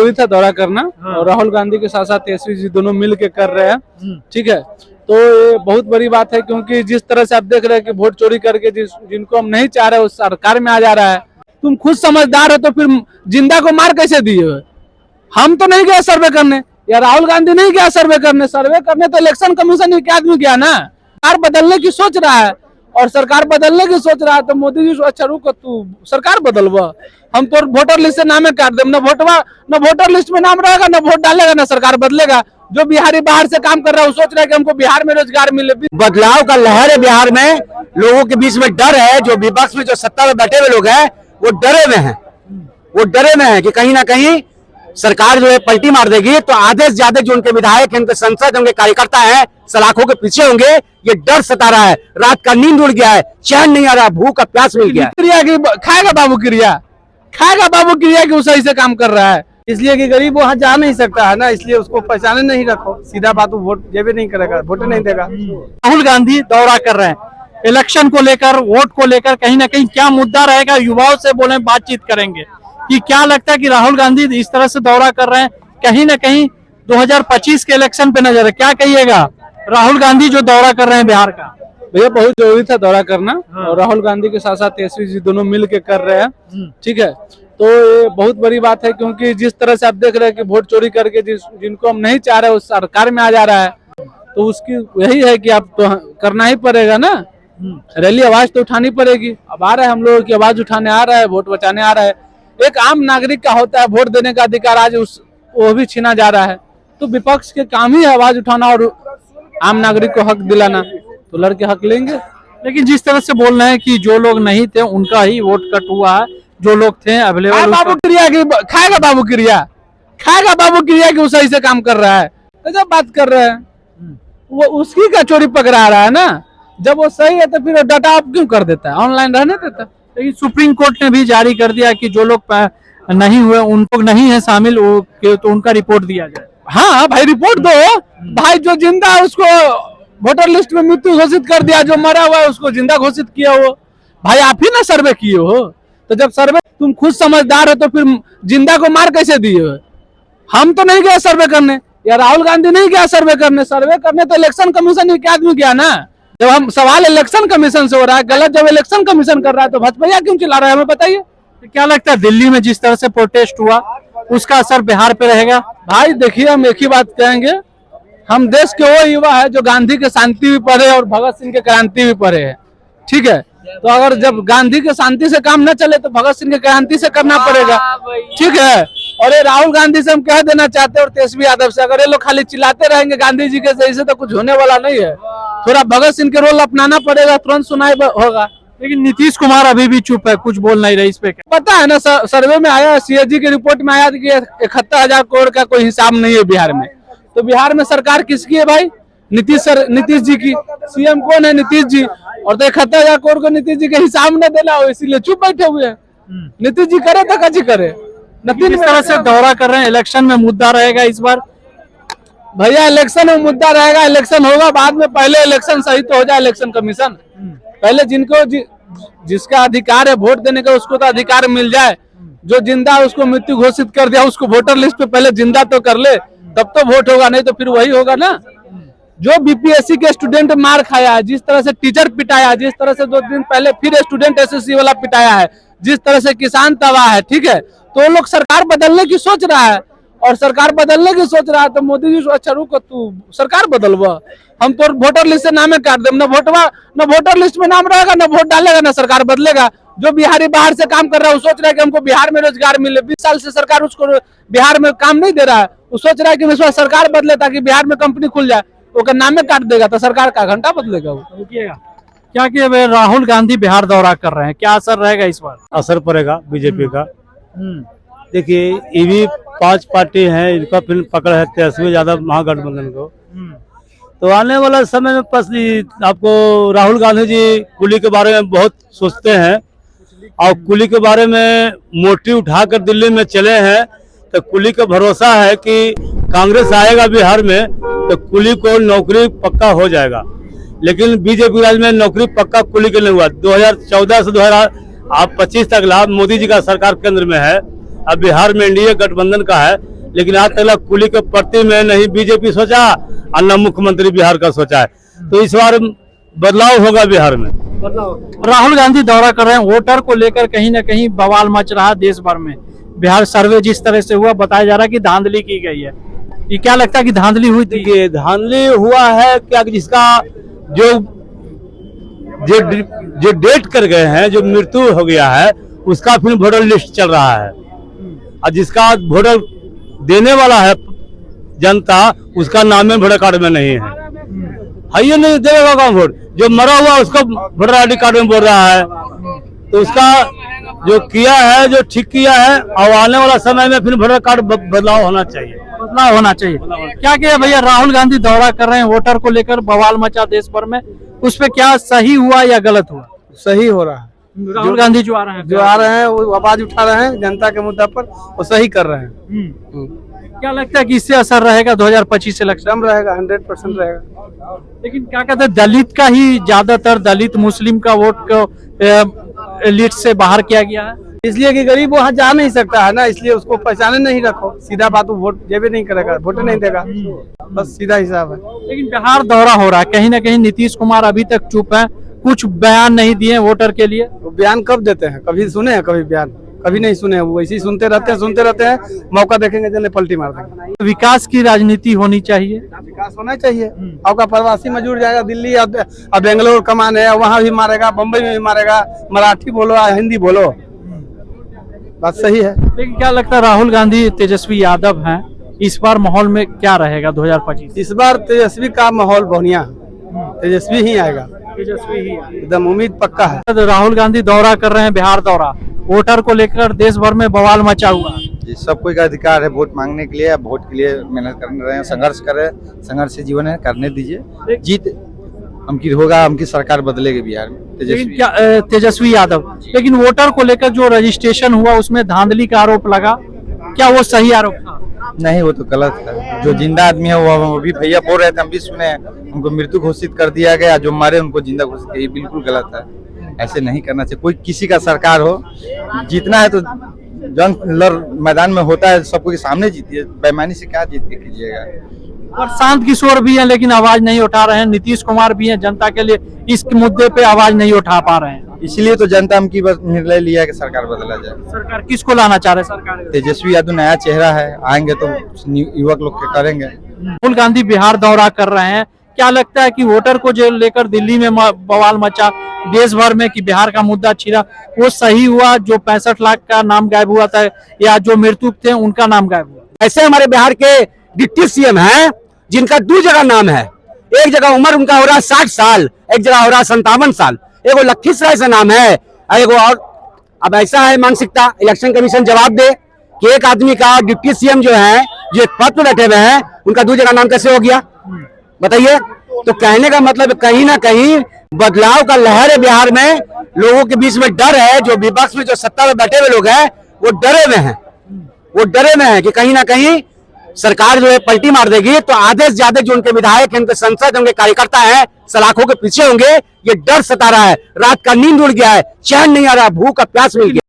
जरूरी था दौरा करना। और राहुल गांधी के साथ साथ तेजस्वी जी दोनों मिल के कर रहे हैं, ठीक है। तो ये बहुत बड़ी बात है, क्योंकि जिस तरह से आप देख रहे हैं कि वोट चोरी करके जिनको हम नहीं चाह रहे उस सरकार में आ जा रहा है। तुम खुद समझदार हो तो फिर जिंदा को मार कैसे दिए हो? हम तो नहीं गए सर्वे करने, या राहुल गांधी नहीं गया सर्वे करने। सर्वे करने तो इलेक्शन कमीशन के आदमी गया ना। सरकार बदलने की सोच रहा है, और सरकार बदलने की सोच रहा है तो मोदी जी अच्छा रुको, तू सरकार बदलवा, हम तो वोटर लिस्ट से नामे काट दे, न वोटर लिस्ट में नाम रहेगा, न वोट डालेगा, न सरकार बदलेगा। जो बिहारी बाहर से काम कर रहा है वो सोच रहा है कि हमको बिहार में रोजगार मिले। बदलाव का लहर है बिहार में, लोगों के बीच में डर है। जो विपक्ष में जो सत्ता में बैठे हुए लोग हैं वो डरे हुए हैं, कि कहीं ना कहीं सरकार जो है पलटी मार देगी। तो आधे से ज्यादा जो उनके विधायक, उनके संसद, उनके कार्यकर्ता है सलाखों के पीछे होंगे। ये डर सता रहा है, रात का नींद उड़ गया है, चैन नहीं आ रहा, भूख का प्यास मिल गया। खाएगा बाबू क्रिया की सही से काम कर रहा है, इसलिए कि गरीब वहाँ जा नहीं सकता है ना, इसलिए उसको पहचाने नहीं रखो। सीधा बात, वो वोट जेबे नहीं करेगा, वोट नहीं देगा। राहुल गांधी दौरा कर रहे हैं, इलेक्शन को लेकर, वोट को लेकर कहीं ना कहीं क्या मुद्दा रहेगा, युवाओं से बोले बातचीत करेंगे कि क्या लगता है कि राहुल गांधी इस तरह से दौरा कर रहे हैं, कहीं ना कहीं 2025 के इलेक्शन पे नजर है। क्या कहिएगा राहुल गांधी जो दौरा कर रहे हैं बिहार का? भैया बहुत जरूरी था दौरा करना। और राहुल गांधी के साथ साथ तेजस्वी जी दोनों मिल के कर रहे हैं, ठीक है। तो ये बहुत बड़ी बात है, क्योंकि जिस तरह से आप देख रहे हैं कि वोट चोरी करके जिनको हम नहीं चाह रहे उस सरकार में आ जा रहा है। तो उसकी यही है कि आप तो करना ही पड़ेगा ना, रैली आवाज तो उठानी पड़ेगी। अब आ रहे हैं हम लोग की आवाज उठाने आ रहा है, वोट बचाने आ रहा है। एक आम नागरिक का होता है वोट देने का अधिकार, आज वो भी छीना जा रहा है। तो विपक्ष के काम ही है आवाज उठाना और आम नागरिक को हक दिलाना, तो लड़के हक लेंगे। लेकिन जिस तरह से बोल रहे हैं कि जो लोग नहीं थे उनका ही वोट कट हुआ है, जो लोग थे अवेलेबल। खाएगा बाबू क्रिया की सही से काम कर रहा है, तो जब बात कर रहे हैं वो उसकी का चोरी पकड़ा रहा है ना। जब वो सही है तो फिर डाटा आप क्यों कर देता है, ऑनलाइन रहने देता है। लेकिन सुप्रीम कोर्ट ने भी जारी कर दिया कि जो लोग नहीं हुए, उनको नहीं है शामिल, तो उनका रिपोर्ट दिया जाए। हाँ भाई रिपोर्ट दो भाई, जो जिंदा है उसको वोटर लिस्ट में मृत्यु घोषित कर दिया, जो मरा हुआ है उसको जिंदा घोषित किया हो। भाई आप ही ना सर्वे किए हो, तो जब सर्वे तुम खुद समझदार हो तो फिर जिंदा को मार कैसे दिए हो? हम तो नहीं गए सर्वे करने, या राहुल गांधी नहीं गया सर्वे करने। सर्वे करने तो इलेक्शन कमीशन के आदमी गया ना। जब हम सवाल इलेक्शन कमीशन से हो रहा है गलत, जब इलेक्शन कमीशन कर रहा है तो भाजपा क्यों चिल्ला रहा है, हमें बताइए। क्या लगता है दिल्ली में जिस तरह से प्रोटेस्ट हुआ उसका असर बिहार पे रहेगा? भाई देखिए, हम एक ही बात कहेंगे, हम देश के वो युवा है जो गांधी के शांति भी पढ़े और भगत सिंह के क्रांति भी पढ़े है, ठीक है। तो अगर जब गांधी के शांति से काम न चले तो भगत सिंह के क्रांति से करना पड़ेगा, ठीक है। और ये राहुल गांधी से हम कह देना चाहते हैं और तेजस्वी यादव से, अगर ये लोग खाली चिल्लाते रहेंगे गांधी जी के सही से तो कुछ होने वाला नहीं है। थोड़ा भगत सिंह के रोल अपनाना पड़ेगा, तुरंत सुनाई होगा। लेकिन नीतीश कुमार अभी भी चुप है, कुछ बोल नहीं रहे इस पे। पता है ना, सर्वे में आया, सीएजी की रिपोर्ट में आया कि 71,000 करोड़ का कोई हिसाब नहीं है बिहार में। तो बिहार में सरकार किसकी है भाई? नीतीश जी की। सीएम कौन है? नीतीश जी। और तो 71,000 करोड़ को नीतीश जी के हिसाब न देना हो, इसीलिए चुप बैठे हुए हैं। नीतीश जी करे तो कजी करे। किस तरह से दौरा कर रहे हैं, इलेक्शन में मुद्दा रहेगा इस बार? भैया इलेक्शन में मुद्दा रहेगा, इलेक्शन होगा बाद में, पहले इलेक्शन सही तो हो जाए इलेक्शन कमीशन। पहले जिनको जिसका अधिकार है वोट देने का उसको तो अधिकार मिल जाए। जो जिंदा है उसको मृत्यु घोषित कर दिया, उसको वोटर लिस्ट पे पहले जिंदा तो कर ले, तब तो वोट होगा, नहीं तो फिर वही होगा ना। जो बीपीएससी के स्टूडेंट मार खाया है, जिस तरह से टीचर पिटाया, जिस तरह से 2 दिन पहले फिर स्टूडेंट एसएससी वाला पिटाया है, जिस तरह से किसान तबाह है, ठीक है। तो वो लोग सरकार बदलने की सोच रहा है, और सरकार बदलने की सोच रहा है तो मोदी जी अच्छा रुको, तू सरकार बदलवा, हम तो वोटर लिस्ट से नामे काट दे, न वोटर लिस्ट में नाम रहेगा, न वोट डालेगा, न सरकार बदलेगा। जो बिहारी बाहर से काम कर रहा है वो सोच रहा है कि हमको बिहार में रोजगार मिले। 20 साल से सरकार उसको बिहार में काम नहीं दे रहा है, वो सोच रहा है कि इस बार सरकार बदले ताकि बिहार में कंपनी खुल जाए। वो नामे काट देगा तो सरकार का घंटा बदलेगा। वो क्या कि राहुल गांधी बिहार दौरा कर रहे हैं, क्या असर रहेगा इस बार? असर पड़ेगा बीजेपी का। देखिए ये भी 5 पार्टी हैं, इनका फिर पकड़ है तेजस्वी यादव महागठबंधन को। तो आने वाला समय में बस आपको राहुल गांधी जी कुली के बारे में बहुत सोचते हैं, और कुली के बारे में मोटी उठाकर दिल्ली में चले हैं। तो कुली का भरोसा है कि कांग्रेस आएगा बिहार में तो कुली को नौकरी पक्का हो जाएगा। लेकिन बीजेपी राज में नौकरी पक्का कुली के नहीं हुआ। 2014 से 2025 तक लाभ मोदी जी का सरकार केंद्र में है, अब बिहार में एनडीए गठबंधन का है। लेकिन आज तक कुली के प्रति में नहीं बीजेपी सोचा और न मुख्यमंत्री बिहार का सोचा है। तो इस बार बदलाव होगा बिहार में। राहुल गांधी दौरा कर रहे हैं, वोटर को लेकर कहीं ना कहीं बवाल मच रहा है देश भर में। बिहार सर्वे जिस तरह से हुआ, बताया जा रहा है कि धांधली की गई है। ये क्या लगता है कि धांधली हुई थी? ये धांधली हुआ है क्या, जिसका जो जो जो डेट कर गए हैं, जो मृत्यु हो गया है, उसका फिर वोटर लिस्ट चल रहा है, और जिसका वोटर देने वाला है जनता, उसका नाम में वोटर कार्ड में नहीं है। ये नहीं देगा कौन वोट? जो मरा हुआ उसको वोटर आई डी कार्ड में बोल रहा है। तो उसका जो किया है, जो ठीक किया है, और आने वाला समय में फिर वोटर कार्ड बदलाव होना चाहिए। बदलाव होना चाहिए। क्या किया भैया, राहुल गांधी दौरा कर रहे हैं, वोटर को लेकर बवाल मचा देश भर में, उस पे क्या सही हुआ या गलत हुआ? सही हो रहा है। राहुल गांधी जो आ रहे हैं वो आवाज उठा रहे हैं जनता के मुद्दा पर, वो सही कर रहे हैं। क्या लगता है कि इससे असर रहेगा 2025 इलेक्शन? दम रहेगा, 100% रहेगा। लेकिन क्या कहते हैं, दलित का ही ज्यादातर, दलित मुस्लिम का वोट को लिस्ट से बाहर किया गया है, इसलिए कि गरीब वहाँ जा नहीं सकता है ना, इसलिए उसको पहचाने नहीं रखो। सीधा बात, वो वोट जेबे नहीं करेगा, वोट नहीं देगा, बस सीधा हिसाब है। लेकिन बिहार दौरा हो रहा है, कहीं ना कहीं नीतीश कुमार अभी तक चुप है, कुछ बयान नहीं दिए वोटर के लिए। वो बयान कब देते हैं? कभी सुने हैं? कभी बयान कभी नहीं सुने हैं। वो ऐसे ही सुनते रहते हैं, मौका देखेंगे जल्दी पलटी मार देंगे। विकास की राजनीति होनी चाहिए, विकास होना चाहिए। आपका प्रवासी मजदूर जाएगा दिल्ली और बेंगलोर कमाने, वहाँ भी मारेगा, बम्बई में भी मारेगा। मराठी बोलो या हिंदी बोलो, बात सही है। लेकिन क्या लगता है, राहुल गांधी तेजस्वी यादव हैं, इस बार माहौल में क्या रहेगा 2025? इस बार तेजस्वी का माहौल बढ़िया है, तेजस्वी ही आएगा, तेजस्वी ही एकदम उम्मीद पक्का है। राहुल गांधी दौरा कर रहे हैं, बिहार दौरा, वोटर को लेकर देश भर में बवाल मचा हुआ है। जी, सब कोई का अधिकार है वोट मांगने के लिए। अब वोट के लिए मेहनत कर रहे हैं, संघर्ष कर रहे हैं, संघर्ष से जीवन है, करने दीजिए। जीत हमकी होगा, हमकी सरकार बदलेगी बिहार में। लेकिन क्या तेजस्वी यादव, लेकिन वोटर को लेकर जो रजिस्ट्रेशन हुआ उसमें धांधली का आरोप लगा, क्या वो सही आरोप था? नहीं, वो तो गलत है। जो जिंदा आदमी है वो भी भैया बोल रहे थे, हम भी सुने हैं, उनको मृत्यु घोषित कर दिया गया, जो मारे उनको जिंदा घोषित किया। ये बिल्कुल गलत है, ऐसे नहीं करना चाहिए। कोई किसी का सरकार हो, जीतना है तो जंग लड़ मैदान में होता है, सबको के सामने जीतिए, बेईमानी से क्या जीत के कीजिएगा। और शांत किशोर भी हैं लेकिन आवाज नहीं उठा रहे हैं, नीतीश कुमार भी हैं, जनता के लिए इस मुद्दे पे आवाज नहीं उठा पा रहे हैं। इसलिए तो जनता की बस निर्णय लिया है कि सरकार बदला जाए। सरकार किसको लाना चाह रहे हैं? सरकार तेजस्वी यादव नया चेहरा है, आएंगे तो युवक लोग के करेंगे। राहुल गांधी बिहार दौरा कर रहे हैं, क्या लगता है कि वोटर को जो लेकर दिल्ली में बवाल मचा देश भर में कि बिहार का मुद्दा छिड़ा, वो सही हुआ? जो 65 लाख का नाम गायब हुआ था या जो मृत्यु थे उनका नाम गायब हुआ? ऐसे हमारे बिहार के डिप्टी सीएम हैं जिनका 2 जगह नाम है। एक जगह उम्र उनका हो रहा है 60 साल, एक जगह हो रहा है 57 साल। एगो लखीसराय से नाम है, एगो और। अब ऐसा है मानसिकता, इलेक्शन कमीशन जवाब दे कि एक आदमी का डिप्टी सीएम जो है, जो पद पर बैठे हुए हैं, उनका 2 जगह नाम कैसे हो गया, बताइए। तो कहने का मतलब कहीं ना कहीं बदलाव का लहर है बिहार में। लोगों के बीच में डर है, जो विपक्ष में जो सत्ता में बैठे हुए लोग हैं वो डरे हुए हैं, वो डरे हुए हैं कि कहीं ना कहीं सरकार जो है पलटी मार देगी। तो आधे से ज्यादा जो उनके विधायक, उनके संसद, उनके कार्यकर्ता हैं, सलाखों के पीछे होंगे। ये डर सता रहा है, रात का नींद उड़ गया है, चैन नहीं आ रहा, भूख का प्यास मिल गया।